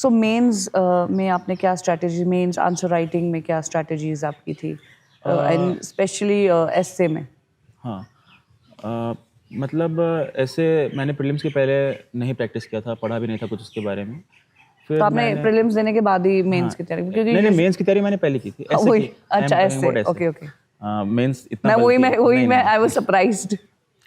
सो mains में आपने क्या स्ट्रैटेजी, मेंस आंसर राइटिंग में क्या स्ट्रैटेजीज आपकी थी, एंड स्पेशली एस्से में? हाँ, मतलब ऐसे मैंने प्रीलिम्स के पहले नहीं प्रैक्टिस किया था, पढ़ा भी नहीं था कुछ उसके बारे में। तो फिर आपने मैंने प्रीलिम्स देने के बाद ही हाँ, मेंस की तैयारी, क्योंकि नहीं मेंस की तैयारी मैंने पहले की थी, ऐसे वही, की। आई एम अच्छा टॉकिंग ऐसे, अबाउट ऐसे। Okay okay. मेंस इतना मैं बल्कि वही नहीं मैं नहीं आई वाज सरप्राइज्ड।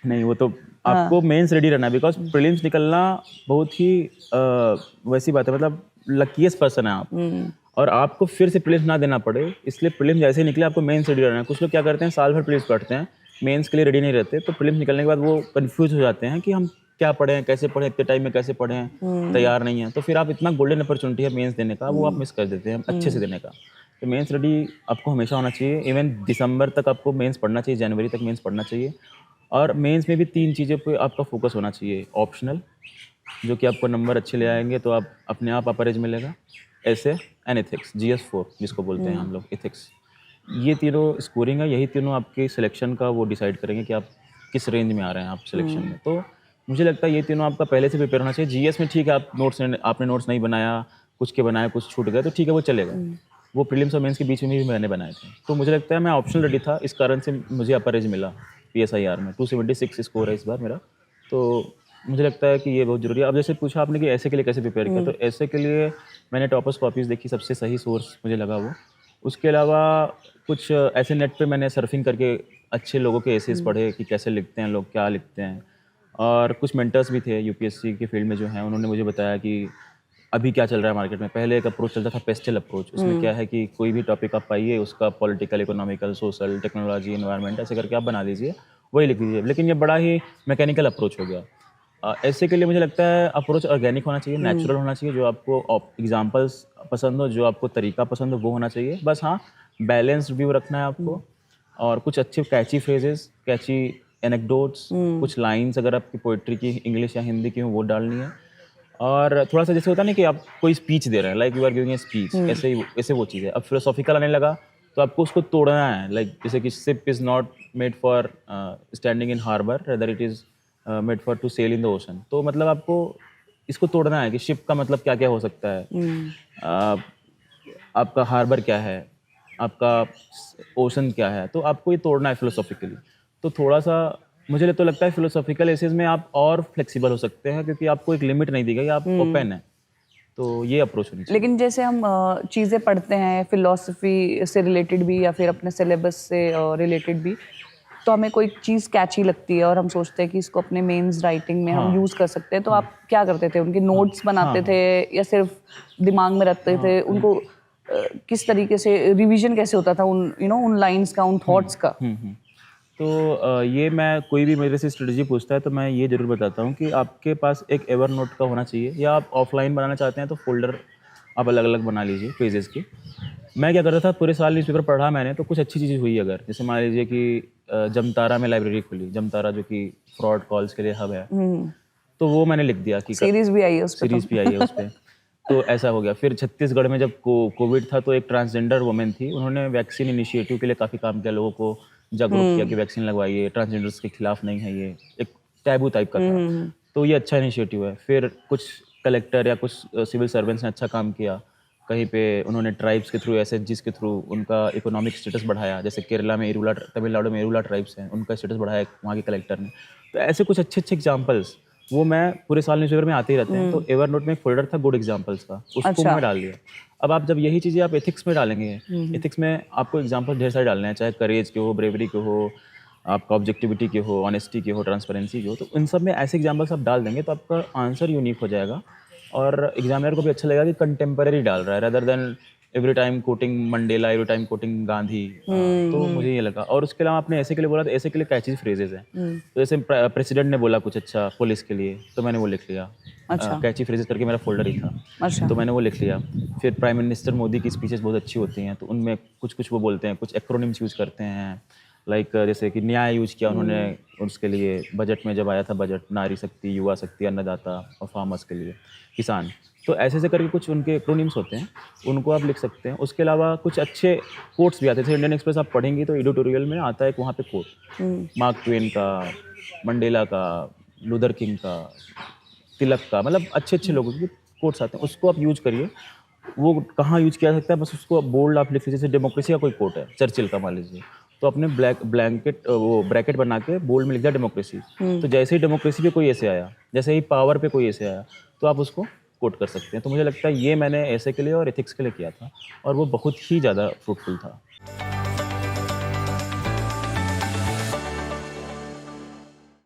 नहीं, वो तो आपको मेंस रेडी रहना है, बिकॉज प्रीलिम्स निकलना बहुत ही वैसी बात है, मतलब लकीएस्ट पर्सन है आप। और आपको फिर से प्रीलिम्स ना देना पड़े, इसलिए प्रीलिम्स जैसे ही निकले आपको मेंस रेडी रहना है। कुछ लोग क्या करते हैं, साल भर प्रीलिम्स पढ़ते हैं, मेंस के लिए रेडी नहीं रहते, तो प्रीलिम्स निकलने के बाद वो कंफ्यूज हो जाते हैं कि हम क्या पढ़ें, कैसे पढ़ें, इतने टाइम में कैसे पढ़ें, तैयार नहीं है। तो फिर आप इतना गोल्डन अपॉर्चुनिटी है मेंस देने का, वो आप मिस कर देते हैं अच्छे से देने का। तो मेंस रेडी आपको हमेशा होना चाहिए। इवन दिसंबर तक आपको मेंस पढ़ना चाहिए, जनवरी तक मेंस पढ़ना चाहिए। और मेंस में भी 3 चीज़ों पे आपका फोकस होना चाहिए। ऑप्शनल, जो कि आपको नंबर अच्छे ले आएंगे, तो आप अपने आप अपर एज मिलेगा। ऐसे एंड एथिक्स, GS4 जिसको बोलते हैं हम लोग, एथिक्स। ये तीनों स्कोरिंग है, यही तीनों आपके सिलेक्शन का वो डिसाइड करेंगे कि आप किस रेंज में आ रहे हैं आप सिलेक्शन में। तो मुझे लगता है ये तीनों आपका पहले से प्रिपेयर होना चाहिए। GS में ठीक है, आप आपने नोट्स नहीं बनाया, कुछ के बनाए कुछ छूट गए, तो ठीक है, वो चलेगा। वो प्रीलिम्स और मेंस के बीच में भी मैंने बनाए थे। तो मुझे लगता है मैं ऑप्शनल रेडी था, इस कारण से मुझे अपर एज मिला PSIR में। 276 स्कोर है इस बार मेरा। तो मुझे लगता है कि ये बहुत ज़रूरी है। अब जैसे पूछा आपने कि ऐसे के लिए कैसे प्रिपेयर किया, तो ऐसे के लिए मैंने टॉपर्स कॉपीज़ देखी, सबसे सही सोर्स मुझे लगा वो। उसके अलावा कुछ ऐसे नेट पे मैंने सर्फिंग करके अच्छे लोगों के एसेस पढ़े कि कैसे लिखते हैं लोग, क्या लिखते हैं। और कुछ मेंटर्स भी थे यूपीएससी के फील्ड में जो हैं, उन्होंने मुझे बताया कि अभी क्या चल रहा है मार्केट में। पहले एक अप्रोच चलता था पेस्टल अप्रोच, उसमें क्या है कि कोई भी टॉपिक आप पाइए, उसका political, economical, social, technology, environment, ऐसे करके आप बना लीजिए, वही लिख लीजिए। लेकिन ये बड़ा ही मैकेनिकल अप्रोच हो गया। ऐसे के लिए मुझे लगता है अप्रोच ऑर्गेनिक होना चाहिए, नेचुरल होना चाहिए। जो आपको एग्जांपल्स पसंद हो, जो आपको तरीका पसंद हो, वो होना चाहिए। बस हाँ, बैलेंस्ड व्यू रखना है आपको। और कुछ अच्छे कैची फ्रेजेस, कैची एनेक्डोट्स, कुछ लाइंस अगर आपकी पोइट्री की इंग्लिश या हिंदी की हो, वो डालनी है। और थोड़ा सा जैसे होता है ना कि आप कोई स्पीच दे रहे हैं, like you are giving a speech, ऐसे वो चीज़ है। अब फिलोसॉफिकल आने लगा तो आपको उसको तोड़ना है, लाइक जैसे कि ship is not made for standing in harbour, rather it is made for to sail in the ocean. तो मतलब आपको इसको तोड़ना है कि शिप का मतलब क्या क्या हो सकता है, आपका हार्बर क्या है, आपका ओशन क्या है। तो आपको ये तोड़ना है फिलोसॉफिकली। तो थोड़ा सा मुझे तो लगता है फिलोसॉफिकल एसेज में आप और फ्लेक्सिबल हो सकते हैं, क्योंकि आपको एक लिमिट नहीं दी गई, आप ओपन है। तो ये अप्रोच होनी चाहिए। लेकिन जैसे हम चीज़ें पढ़ते हैं फिलॉसफी से रिलेटेड भी या फिर अपने सिलेबस से रिलेटेड भी, तो हमें कोई चीज़ कैची लगती है और हम सोचते हैं कि इसको अपने मेंस राइटिंग में हम हाँ यूज़ कर सकते हैं। तो आप क्या करते थे, उनके हाँ नोट्स बनाते हाँ थे हाँ या सिर्फ दिमाग में रखते थे उनको? किस तरीके से रिवीजन कैसे होता था उन उन लाइंस का, उन थॉट्स का? तो ये मैं, कोई भी मेरे से स्ट्रेटजी पूछता है तो मैं ये ज़रूर बताता हूँ कि आपके पास एक एवर नोट का होना चाहिए, या आप ऑफलाइन बनाना चाहते हैं तो फोल्डर आप अलग अलग बना लीजिए पेजेस की। मैं क्या करता था, पूरे साल न्यूज़पेपर पढ़ा मैंने, तो कुछ अच्छी चीज़ें हुई अगर, जैसे मान लीजिए कि जमतारा में लाइब्रेरी खुली, जमतारा जो कि फ्रॉड कॉल्स के लिए हब है, तो वो मैंने लिख दिया कि सीरीज भी आई है उस पे तो। सीरीज़ भी आई है उस पर। तो ऐसा हो गया। फिर छत्तीसगढ़ में जब कोविड था, तो एक ट्रांसजेंडर वुमेन थी, उन्होंने वैक्सीन इनिशिएटिव के लिए काफ़ी काम किया, लोगों को जागरूक किया कि वैक्सीन लगवाइए, ट्रांसजेंडर्स के खिलाफ नहीं है ये, एक टैबू टाइप का था। तो ये अच्छा इनिशिएटिव है। फिर कुछ कलेक्टर या कुछ सिविल सर्वेंट्स ने अच्छा काम किया, कहीं पे उन्होंने ट्राइब्स के थ्रू, SHGs के थ्रू उनका इकोनॉमिक स्टेटस बढ़ाया। जैसे केरला में इरुला, तमिलनाडु में इरुला ट्राइब्स हैं, उनका स्टेटस बढ़ाया वहाँ के कलेक्टर ने। तो ऐसे कुछ अच्छे अच्छे एग्जाम्पल्स वो मैं पूरे साल न्यूज़पेपर में आते ही रहते हैं। तो एवर नोट में एक फोल्डर था गुड एग्जाम्पल्स का, उसको अच्छा। मैं डाल दिया। अब आप जब यही चीज़ें आप एथिक्स में डालेंगे, एथिक्स में आपको एग्जाम्पल ढेर सारे डालने हैं, चाहे करेज के हो, ब्रेवरी के हो, आपका ऑब्जेक्टिविटी के हो, ऑनेस्टी के हो, ट्रांसपेरेंसी के हो। तो इन सब में ऐसे एग्जाम्पल्स आप डाल देंगे तो आपका आंसर यूनिक हो जाएगा, और एग्जामिनर को भी अच्छा लगेगा कि कंटेम्पररी डाल रहा है, rather than every time coating Mandela, every time coating Gandhi. तो मुझे ये लगा। और उसके अलावा आपने ऐसे के लिए बोला, तो ऐसे के लिए कैची फ्रेजेस हैं। तो जैसे प्रेसिडेंट ने बोला कुछ अच्छा पुलिस के लिए, तो मैंने वो लिख लिया। अच्छा। कैची फ्रेजेस करके मेरा फोल्डर ही था, अच्छा। तो मैंने वो लिख लिया। फिर प्राइम मिनिस्टर मोदी की स्पीचेस बहुत अच्छी होती हैं, तो उनमें कुछ कुछ वो बोलते हैं, कुछ एक्रोनिम्स यूज़ करते हैं, लाइक जैसे कि न्याय यूज किया उन्होंने उसके लिए, बजट में जब आया था बजट, नारी शक्ति, युवा शक्ति, अन्नदाता और फार्मर्स के लिए, किसान। तो ऐसे ऐसे करके कुछ उनके एक्रोनिम्स होते हैं, उनको आप लिख सकते हैं। उसके अलावा कुछ अच्छे कोट्स भी आते थे। इंडियन एक्सप्रेस आप पढ़ेंगी तो एडिटोरियल में आता है वहाँ पे कोट, मार्क ट्वेन का, मंडेला का, लूथर किंग का, तिलक का, मतलब अच्छे अच्छे लोगों की कोट्स आते हैं, उसको आप यूज करिए। वो कहाँ यूज किया जा सकता है, बस उसको बोल्ड आप लिख लीजिए। जैसे डेमोक्रेसी का कोई कोट है, चर्चिल का मान लीजिए, तो अपने वो ब्रैकेट बना के बोल्ड में लिख दिया डेमोक्रेसी। तो जैसे ही डेमोक्रेसी पे कोई ऐसे आया, जैसे ही पावर पे कोई ऐसे आया, तो आप उसको कोट कर सकते हैं। तो मुझे लगता है ये मैंने ऐसे के लिए और एथिक्स के लिए किया था, और वो बहुत ही ज़्यादा फ्रूटफुल था।